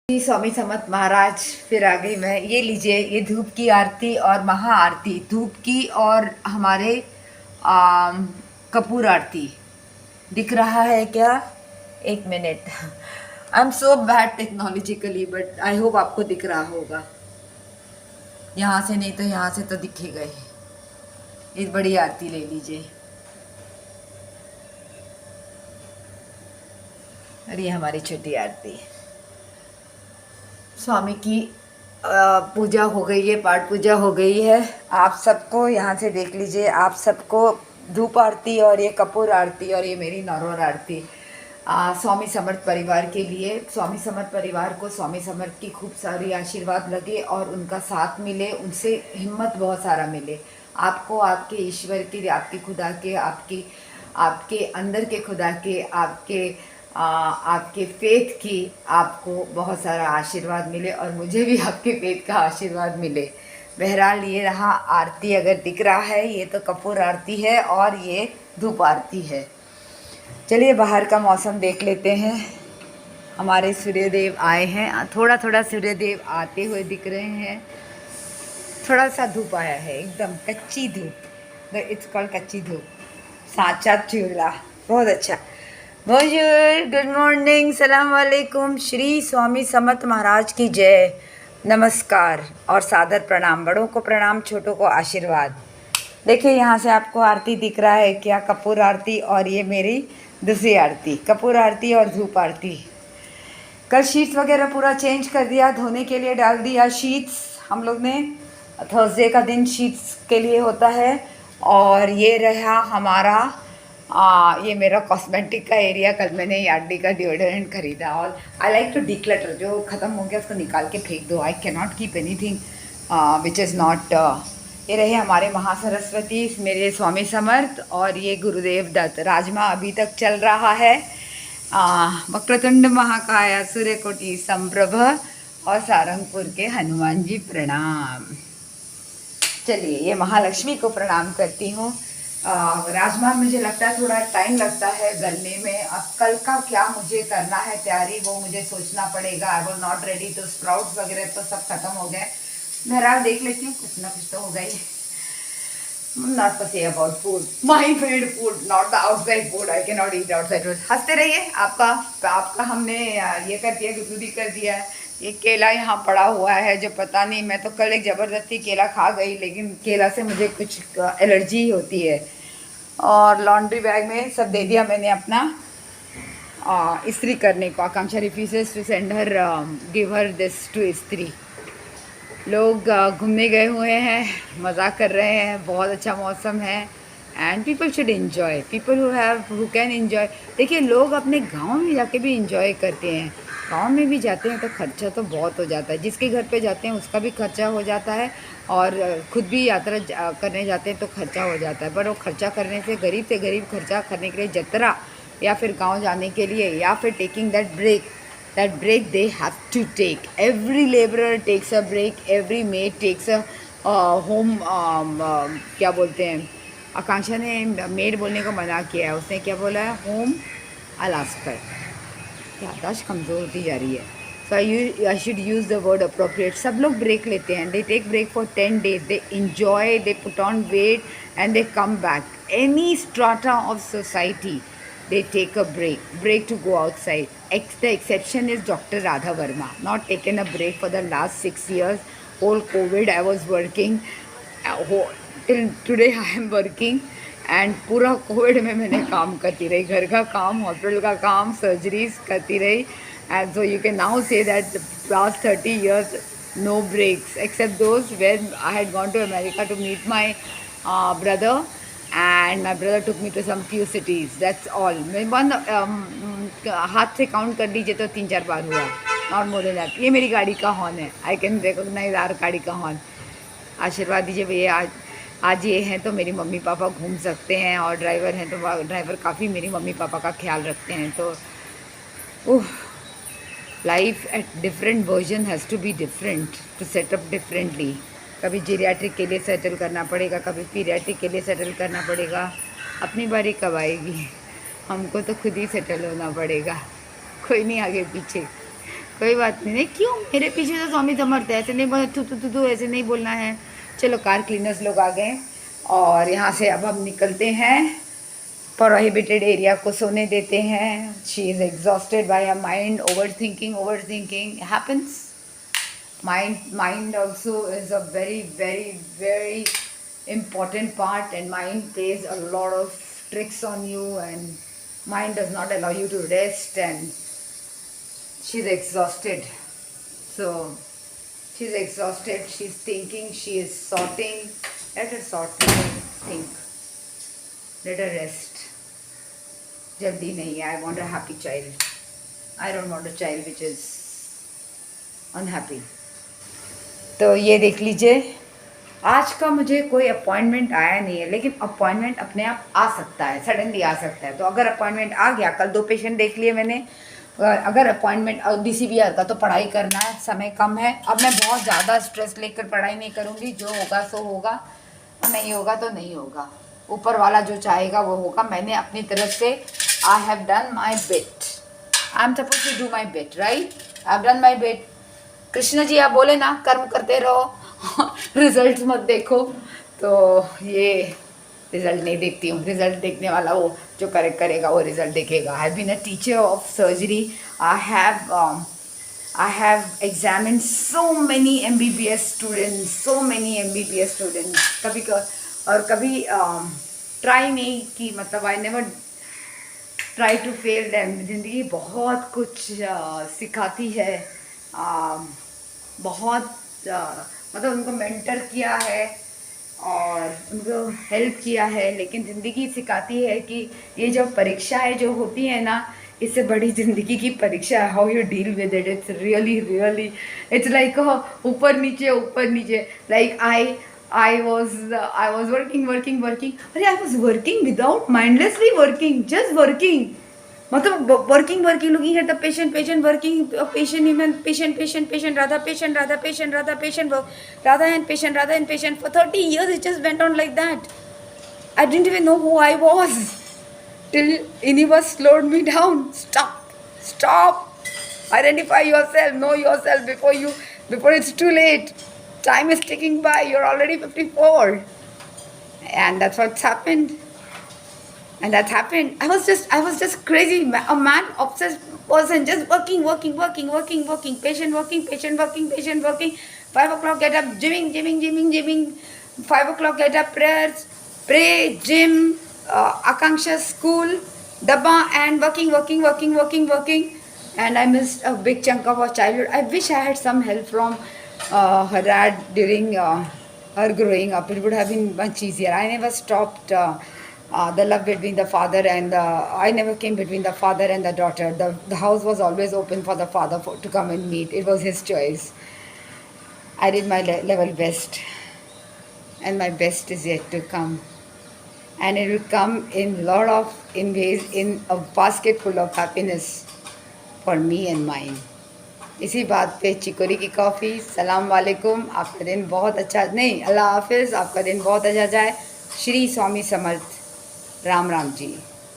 जी स्वामी समर्थ महाराज, फिर आ गई मैं। ये लीजिए, ये धूप की आरती और महा आरती, धूप की और हमारे आम, कपूर आरती दिख रहा है क्या? एक minute. I am so bad technologically, but I hope आपको दिख रहा होगा। यहाँ से नहीं तो यहाँ से तो दिखेगा ही। एक बड़ी आरती ले लीजिए। और ये हमारी छोटी आरती। स्वामी की पूजा हो गई है, पाठ पूजा हो गई है। आप सबको यहाँ से देख लीजिए, आप सबको धूप आरती और ये कपूर आरती और ये मेरी नौरोर आरती स्वामी समर्थ परिवार के लिए। स्वामी समर्थ परिवार को स्वामी समर्थ की खूब सारी आशीर्वाद लगे और उनका साथ मिले, उनसे हिम्मत बहुत सारा मिले। आपको आपके ईश्वर के, आपकी खुदा के, आपके अंदर के खुदा के, आपके फेथ की आपको बहुत सारा आशीर्वाद मिले और मुझे भी आपके फेथ का आशीर्वाद मिले। बहरहाल ये रहा आरती, अगर दिख रहा है ये तो कपूर आरती है और ये धूप आरती है। चलिए बाहर का मौसम देख लेते हैं। हमारे सूर्यदेव आए हैं, थोड़ा थोड़ा सूर्यदेव आते हुए दिख रहे हैं। थोड़ा सा धूप आया है, एकदम कच्ची धूप, इट्स कॉल्ड कच्ची धूप, साचा चूल्हा। बहुत अच्छा। बोंजूर, गुड मॉर्निंग, सलाम वालेकुम। श्री स्वामी समर्थ महाराज की जय। नमस्कार और सादर प्रणाम। बड़ों को प्रणाम, छोटों को आशीर्वाद। देखिए यहाँ से आपको आरती दिख रहा है क्या? कपूर आरती और ये मेरी दूसरी आरती, कपूर आरती और धूप आरती। कल शीट्स वगैरह पूरा चेंज कर दिया, धोने के लिए डाल दिया शीट्स हम लोग ने। थर्सडे का दिन शीट्स के लिए होता है। और ये रहा हमारा ये मेरा कॉस्मेटिक का एरिया। कल मैंने यार्डी का डिओडोरेंट खरीदा और आई लाइक टू डिक्लटर। जो ख़त्म हो गया उसको निकाल के फेंक दो। I can not keep anything which is not. ये रहे हमारे महासरस्वती, मेरे स्वामी समर्थ और ये गुरुदेव दत्त। राजमा अभी तक चल रहा है। वक्रतुंड महाकाय, सूर्यकोटि संप्रभ और सारंगपुर के हनुमान जी प्रणाम। चलिए ये महालक्ष्मी को प्रणाम करती हूँ। राजमा मुझे लगता है थोड़ा टाइम लगता है गलने में। अब कल का क्या मुझे करना है तैयारी, वो मुझे सोचना पड़ेगा। आई वॉज नॉट रेडी, तो स्प्राउट्स वगैरह तो सब खत्म हो गए। बहरहाल देख लेती हूँ, कुछ ना कुछ तो होगा ही। Not to say about food, my favorite food, not the outside food. I cannot eat outside food. हंसते रहिए। आपका हमने ये कर दिया, गुदगुदी कर दिया। ये केला यहाँ पड़ा हुआ है जो पता नहीं, मैं तो कल एक ज़बरदस्ती केला खा गई, लेकिन केला से मुझे कुछ एलर्जी होती है। और लॉन्ड्री बैग में सब दे दिया मैंने अपना इस्त्री करने को। Akanksha refuses to send her, give her this to istri. लोग घूमने गए हुए हैं, मज़ा कर रहे हैं, बहुत अच्छा मौसम है। And people should enjoy, people who can enjoy. देखिए लोग अपने गांव में जाके भी इन्जॉय करते हैं। गांव में भी जाते हैं तो खर्चा तो बहुत हो जाता है। जिसके घर पे जाते हैं उसका भी खर्चा हो जाता है और खुद भी यात्रा करने जाते हैं तो खर्चा हो जाता है। पर वो खर्चा करने से गरीब खर्चा करने के लिए जतरा या फिर गाँव जाने के लिए या फिर taking that break they have to take. Every laborer takes a break, every maid takes a home, क्या बोलते हैं, आकांक्षा ने मेड बोलने को मना किया है। उसने क्या बोला है? होम अलास्कर। याददाश्त कमज़ोर होती जा रही है। So I should use the word appropriate. सब लोग ब्रेक लेते हैं, they take break for 10 days, they enjoy, they put on weight and they come back. Any strata of society, they take a break to go outside. The exception is Dr. Radha Verma, not taken a break for the last 6 years. Whole COVID I was working, till today I am working, and पूरा Covid में मैंने काम करती रही, घर का काम, hospital का काम, सर्जरीज करती रही. And so you can now say that the last 30 years no breaks except those where I had gone to America to meet my brother. And my brother took me to some few cities. That's all. मैं हाथ से count कर लीजिए तो 3-4 बार हुआ, not more than that. ये मेरी गाड़ी का हॉर्न है। आई कैन रिकॉग्नाइज आर गाड़ी का हॉर्न। आशीर्वाद दीजिए भैया। आज ये हैं तो मेरी मम्मी पापा घूम सकते हैं, और ड्राइवर हैं तो ड्राइवर काफ़ी मेरी मम्मी पापा का ख्याल रखते हैं। तो life at different version has to be different to setup differently. कभी जीरियाट्रिक के लिए सेटल करना पड़ेगा, कभी पीरियाट्रिक के लिए सेटल करना पड़ेगा। अपनी बारी कब आएगी? हमको तो खुद ही सेटल होना पड़ेगा, कोई नहीं आगे पीछे। कोई बात नहीं। नहीं क्यों, मेरे पीछे तो स्वामी समर्थ है, ऐसे नहीं बोल, थू थू थू थू ऐसे नहीं बोलना है। चलो कार क्लीनर्स लोग आ गए और यहाँ से अब हम निकलते हैं, प्रोहिबिटेड एरिया को सोने देते हैं। She is exhausted bye her mind, over thinking happens. Mind also is a very important part, and mind plays a lot of tricks on you, and mind does not allow you to rest, and she's exhausted. So she's exhausted, she's thinking, she is sorting. Let her sort, let her think, let her rest. Jaldi nahi, I want a happy child. I don't want a child which is unhappy. तो ये देख लीजिए, आज का मुझे कोई appointment आया नहीं है, लेकिन अपॉइंटमेंट अपने आप आ सकता है, सडनली आ सकता है। तो अगर अपॉइंटमेंट आ गया, कल 2 पेशेंट देख लिए मैंने, अगर अपॉइंटमेंट DCBR का, तो पढ़ाई करना है, समय कम है। अब मैं बहुत ज़्यादा स्ट्रेस लेकर पढ़ाई नहीं करूँगी, जो होगा सो होगा, नहीं होगा तो नहीं होगा, ऊपर वाला जो चाहेगा वो होगा। मैंने अपनी तरफ से I have done my bit, I am suppose to do my bit, right? I have done my bit. Krishna ji आप बोले ना, कर्म करते रहो रिजल्ट मत देखो। तो ये रिजल्ट नहीं देखती हूँ, रिजल्ट देखने वाला वो जो करेक्ट करेगा वो रिजल्ट देखेगा। I have been a teacher of surgery, I have examined so many MBBS students, कभी ट्राई नहीं की, मतलब I never try to fail them. ज़िंदगी बहुत कुछ सिखाती है, बहुत मतलब उनको मेंटर किया है और उनको हेल्प किया है, लेकिन ज़िंदगी सिखाती है कि ये जो परीक्षाएं जो होती है ना, इससे बड़ी ज़िंदगी की परीक्षा है how you deal with it. It's really it's like ऊपर नीचे। लाइक I was working, अरे I was working without mindlessly working, just working, मतलब working looking at the patient, working, patient, Radha, Radha and patient. For 30 years it just went on like that. I didn't even know who I was till universe slowed me down. Stop, identify yourself, know yourself before it's too late. Time is ticking by, you're already 54, and that's what's happened. And that happened. I was just crazy, a mad obsessed person, just working. Patient working. 5 o'clock get up, gymming. 5 o'clock get up, prayers, pray, gym, Akanksha school, dabba, and working. And I missed a big chunk of her childhood. I wish I had some help from her dad during her growing up. It would have been much easier. I never stopped the love between the father and I never came between the father and the daughter. The house was always open for the father to come and meet. It was his choice. I did my level best, and my best is yet to come, and it will come in ways, in a basket full of happiness for me and mine. इसी बात पे chicory की coffee. सलाम वालेकुम, आपका दिन बहुत अच्छा, नहीं अल्लाह हाफिज़, आपका दिन बहुत अच्छा जाए। श्री स्वामी समर्थ, राम जी।